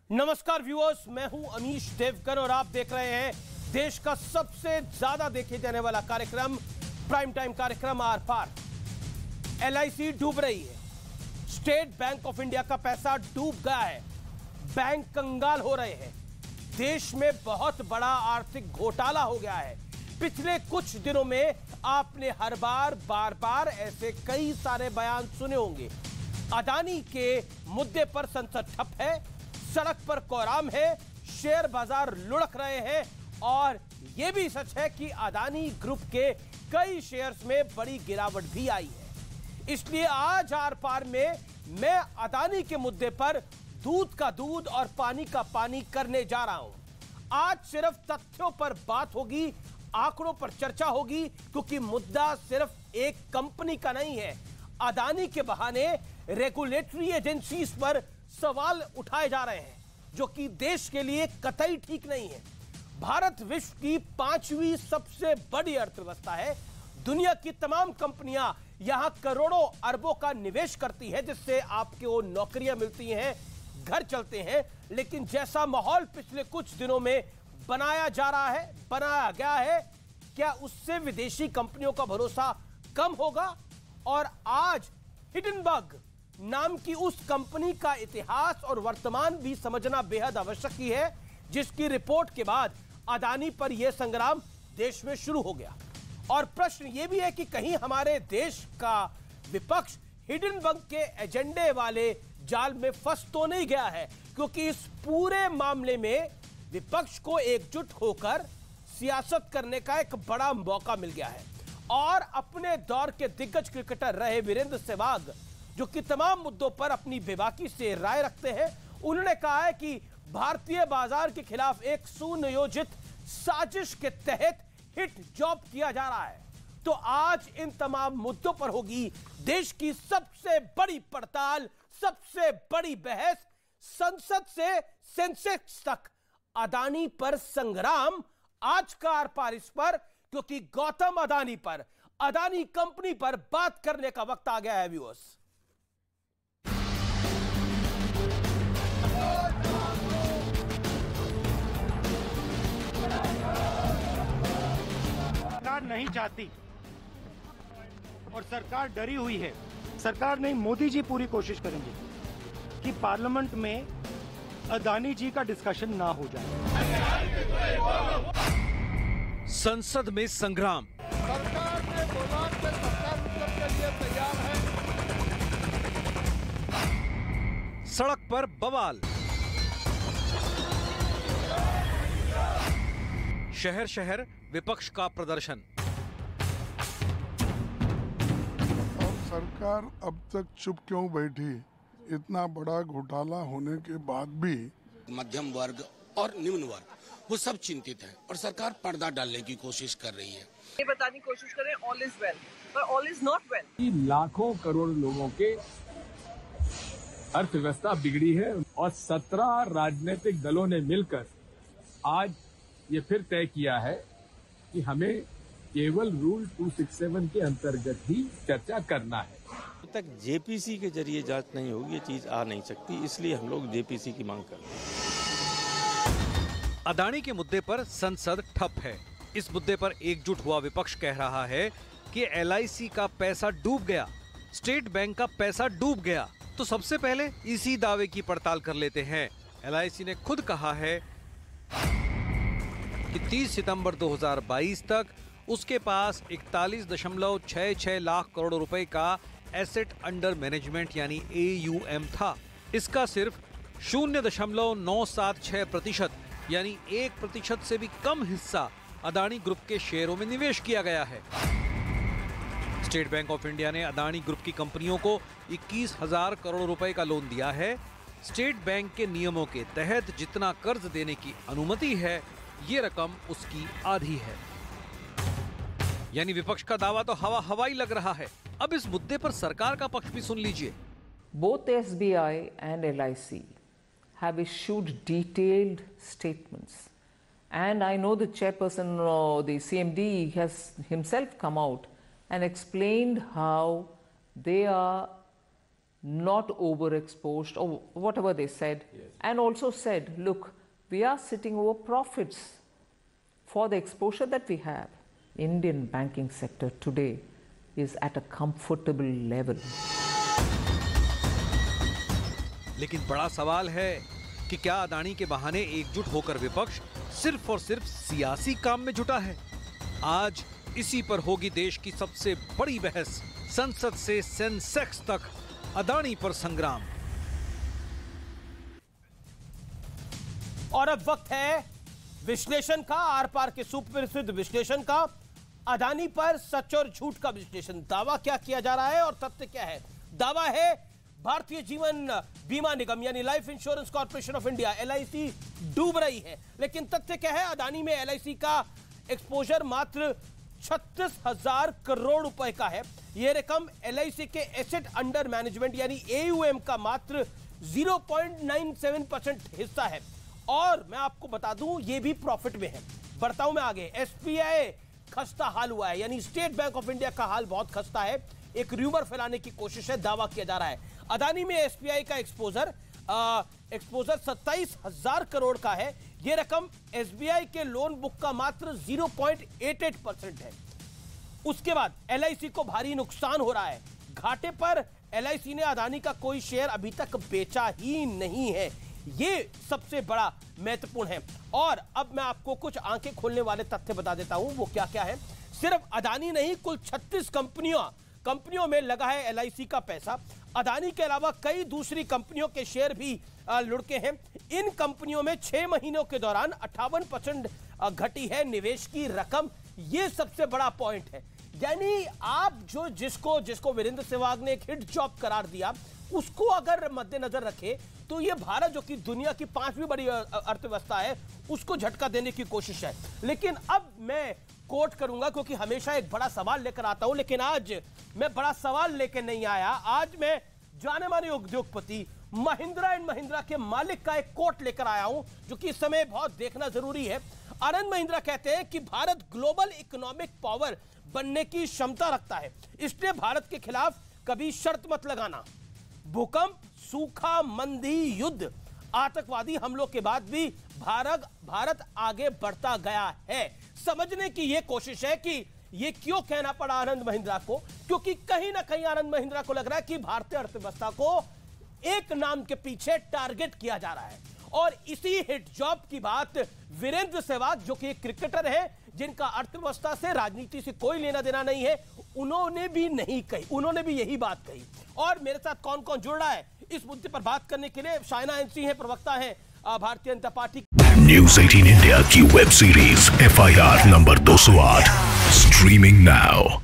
नमस्कार व्यूअर्स, मैं हूं अमीश देवकर और आप देख रहे हैं देश का सबसे ज्यादा देखे जाने वाला कार्यक्रम, प्राइम टाइम कार्यक्रम आर पार। एलआईसी डूब रही है, स्टेट बैंक ऑफ इंडिया का पैसा डूब गया है, बैंक कंगाल हो रहे हैं, देश में बहुत बड़ा आर्थिक घोटाला हो गया है। पिछले कुछ दिनों में आपने हर बार बार ऐसे कई सारे बयान सुने होंगे। अदानी के मुद्दे पर संसद ठप है, सड़क पर कोहराम है, शेयर बाजार लुढ़क रहे हैं और यह भी सच है कि अदानी ग्रुप के कई शेयर्स में बड़ी गिरावट भी आई है। इसलिए आज आर पार में मैं अदानी के मुद्दे पर दूध का दूध और पानी का पानी करने जा रहा हूं। आज सिर्फ तथ्यों पर बात होगी, आंकड़ों पर चर्चा होगी, क्योंकि मुद्दा सिर्फ एक कंपनी का नहीं है। अदानी के बहाने रेगुलेटरी एजेंसीज पर सवाल उठाए जा रहे हैं, जो कि देश के लिए कतई ठीक नहीं है। भारत विश्व की 5वीं सबसे बड़ी अर्थव्यवस्था है। दुनिया की तमाम कंपनियां यहां करोड़ों अरबों का निवेश करती है, जिससे आपको नौकरियां मिलती हैं, घर चलते हैं। लेकिन जैसा माहौल पिछले कुछ दिनों में बनाया गया है, क्या उससे विदेशी कंपनियों का भरोसा कम होगा? और आज हिडनबर्ग नाम की उस कंपनी का इतिहास और वर्तमान भी समझना बेहद आवश्यक ही है, जिसकी रिपोर्ट के बाद अदानी पर यह संग्राम देश में शुरू हो गया। और प्रश्न यह भी है कि कहीं हमारे देश का विपक्ष हिडनबर्ग के एजेंडे वाले जाल में फंस तो नहीं गया है, क्योंकि इस पूरे मामले में विपक्ष को एकजुट होकर सियासत करने का एक बड़ा मौका मिल गया है। और अपने दौर के दिग्गज क्रिकेटर रहे वीरेंद्र सहवाग, जो कि तमाम मुद्दों पर अपनी बेबाकी से राय रखते हैं, उन्होंने कहा है कि भारतीय बाजार के खिलाफ एक सुनियोजित साजिश के तहत हिट जॉब किया जा रहा है। तो आज इन तमाम मुद्दों पर होगी देश की सबसे बड़ी पड़ताल, सबसे बड़ी बहस। संसद से सेंसेक्स तक अदानी पर संग्राम। आज का आर पार इस पर, क्योंकि गौतम अदानी पर, अदानी कंपनी पर बात करने का वक्त आ गया है व्यूअर्स। सरकार नहीं चाहती और सरकार डरी हुई है। सरकार नहीं, मोदी जी पूरी कोशिश करेंगे कि पार्लियामेंट में अदानी जी का डिस्कशन ना हो जाए। संसद में संग्राम। सरकार ने बोला कि सरकार उत्तर के लिए तैयार है। सड़क पर बवाल। शहर शहर विपक्ष का प्रदर्शन। और सरकार अब तक चुप क्यों बैठी? इतना बड़ा घोटाला होने के बाद भी मध्यम वर्ग और निम्न वर्ग वो सब चिंतित है और सरकार पर्दा डालने की कोशिश कर रही है। ये बताने की कोशिश करें ऑल इज वेल, पर ऑल इज नॉट वेल। लाखों करोड़ लोगों के अर्थव्यवस्था बिगड़ी है और 17 राजनीतिक दलों ने मिलकर आज ये फिर तय किया है कि हमें केवल रूल 267 के अंतर्गत ही चर्चा करना है। जब तक जेपीसी के जरिए जांच नहीं होगी ये चीज आ नहीं सकती, इसलिए हम लोग जेपीसी की मांग कर रहे हैं। अदानी के मुद्दे पर संसद ठप है। इस मुद्दे पर एकजुट हुआ विपक्ष कह रहा है कि एलआईसी का पैसा डूब गया, स्टेट बैंक का पैसा डूब गया। तो सबसे पहले इसी दावे की पड़ताल कर लेते हैं। एलआईसी ने खुद कहा है कि 30 सितंबर 2022 तक उसके पास 41.66 लाख करोड़ रुपए का एसेट अंडर मैनेजमेंट यानी AUM था। इसका सिर्फ 0.976% यानी 1% से भी कम हिस्सा अदानी ग्रुप के शेयरों में निवेश किया गया है। स्टेट बैंक ऑफ इंडिया ने अदानी ग्रुप की कंपनियों को 21,000 करोड़ रुपए का लोन दिया है। स्टेट बैंक के नियमों के तहत जितना कर्ज देने की अनुमति है, ये रकम उसकी आधी है। यानी विपक्ष का दावा तो हवाई लग रहा है। अब इस मुद्दे पर सरकार का पक्ष भी सुन लीजिए। Both SBI and LIC have issued detailed statements, and I know the chairperson, the CMD, has himself come out and explained how they are not overexposed or whatever they said, and also said, look, we are sitting over profits for the exposure that we have. Indian banking sector today is at a comfortable level. लेकिन बड़ा सवाल है कि क्या अदानी के बहाने एकजुट होकर विपक्ष सिर्फ और सिर्फ सियासी काम में जुटा है? आज इसी पर होगी देश की सबसे बड़ी बहस। संसद से सेंसेक्स तक अदानी पर संग्राम। और अब वक्त है विश्लेषण का, आर पार के सुप्रसिद्ध विश्लेषण का। अदानी पर सच और झूठ का विश्लेषण। दावा क्या किया जा रहा है और तथ्य क्या है? दावा है भारतीय जीवन बीमा निगम यानी life insurance corporation of India LIC डूब रही है। लेकिन तथ्य क्या है? अदानी में LIC का एक्सपोजर मात्र 36,000 करोड़ रुपए का है। यह रकम LIC के एसेट अंडर मैनेजमेंट यानी AUM का मात्र 0.97% हिस्सा है। और मैं आपको बता दूं ये भी प्रॉफिट में है। बढ़ता हूं मैं आगे। SBI खस्ता हाल हुआ है, यानी स्टेट बैंक ऑफ इंडिया का हाल बहुत खस्ता है। एक र्यूमर फैलाने की कोशिश है, दावा किया जा रहा है। अदानी में SBI का एक्सपोजर 27,000 करोड़ का है। यह रकम SBI के लोन बुक का मात्र 0.88% है। उसके बाद LIC को भारी नुकसान हो रहा है। घाटे पर LIC ने अदानी का कोई शेयर अभी तक बेचा ही नहीं है। ये सबसे बड़ा महत्वपूर्ण है। और अब मैं आपको कुछ आंखें खोलने वाले तथ्य बता देता हूं, वो क्या क्या है। सिर्फ अदानी नहीं, कुल 36 कंपनियों में लगा है LIC का पैसा। अदानी के अलावा कई दूसरी कंपनियों के शेयर भी लुढ़के हैं। इन कंपनियों में 6 महीनों के दौरान 58% घटी है निवेश की रकम। यह सबसे बड़ा पॉइंट है। यानी आप जिसको वीरेंद्र सहवाग ने एक हिट जॉब करार दिया, उसको अगर मद्देनजर रखे तो यह भारत जो कि दुनिया की 5वीं बड़ी अर्थव्यवस्था है, उसको झटका देने की कोशिश है। लेकिन अब मैं कोट करूंगा क्योंकि हमेशा एक बड़ा सवाल लेकर आता हूं, लेकिन आज मैं बड़ा सवाल लेकर नहीं आया। आज मैं जाने माने उद्योगपति महिंद्रा एंड महिंद्रा के मालिक का एक कोट लेकर आया हूं, जो कि इस समय बहुत देखना जरूरी है। आनंद महिंद्रा कहते हैं कि भारत ग्लोबल इकोनॉमिक पावर बनने की क्षमता रखता है, इसलिए भारत के खिलाफ कभी शर्त मत लगाना। भूकंप, सूखा, मंदी, युद्ध, आतंकवादी हमलों के बाद भी भारत आगे बढ़ता गया है। समझने की यह कोशिश है कि यह क्यों कहना पड़ा आनंद महिंद्रा को, क्योंकि कहीं ना कहीं आनंद महिंद्रा को लग रहा है कि भारतीय अर्थव्यवस्था को एक नाम के पीछे टारगेट किया जा रहा है। और इसी हिट जॉब की बात वीरेंद्र सहवाग, जो कि एक क्रिकेटर है जिनका अर्थव्यवस्था से, राजनीति से कोई लेना देना नहीं है, उन्होंने भी नहीं कही। उन्होंने भी यही बात कही। और मेरे साथ कौन कौन जुड़ रहा है इस मुद्दे पर बात करने के लिए? शाइना NC है, प्रवक्ता है Bharatiya Janata party. News 18 India की web series FIR number 208 streaming now.